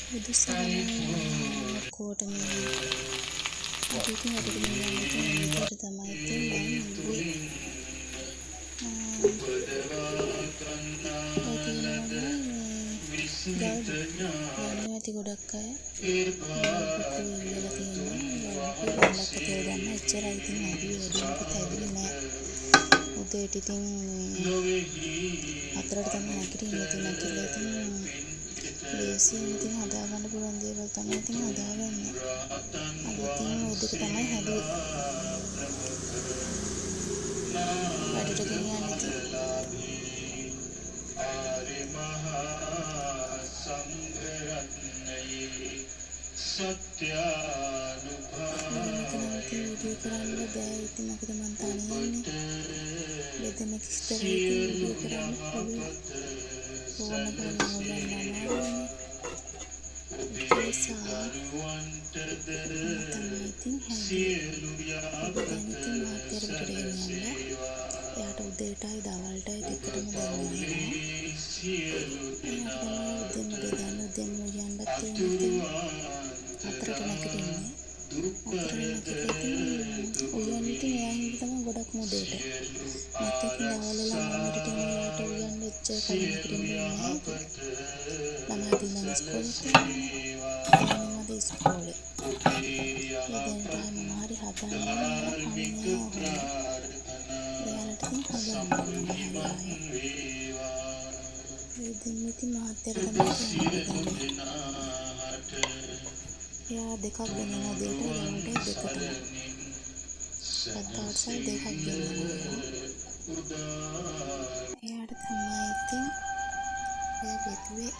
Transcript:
බුදු සරණයි ඔක්කොටම අපි ඉතින් අදට මෙන්න විදිහට තමයි ඉතින් මම ඉන්නේ. ගන්න ඇති ගොඩක් අය පුතු ඉල්ලලා තියෙනවා ගල්ලක් තේ ගන්න එච්චරයි ඉතින් අඩි වැඩිමකුත් ඇදුනේ නෑ උදේට ඉතින් 4ට තමයි නැගිටින්නේ ඉතින් නැගිටලා ඉතින් ලේසියෙන් ඉතින් හදාගන්න පුළුවන් දේවල් තමයි ඉතින් හදාගන්නේ අද ඉතින් උදේට තමයි හැදුවේ වැඩට ගෙනියන්න ඉතින් වීඩියෝ කරන්න බෑ ඉතින් මොකද මං තනියන්නේ බෙදෙනෙක් ඉස්සර වීඩියෝ කරන්න පුළුවන් ඕන කරන්න ඕනනම් තමයි ඉතින් හැදුවේ මාතර විතර ගෙනියන්න එයාට උදේටයි දවල්ටයි දෙකටම දෙන්න වෙනවා උදේම යන්නත් තියෙනවා 4ට නැගිටින්නේ උයන් ඉතින් එයා හින්දා තමයි ගොඩක් මුදේට නැත්නම් දවල්වල ළමයින්ට යනකොට උයන් එච්චර කලින් නැගිටින්නේ නැහැ ළමයි දිනන ඉස්කෝලේ ඉතින් මම හරි හදන්න ඉතින් මාතර තමයි එයා දෙකක් ගෙනියනවා උදේට ළමයින්ට දෙකටම පත්තාවසල් දෙකක් ගෙනියනවා එයාට තමයි ඉතින් ඔය බෙදුවේ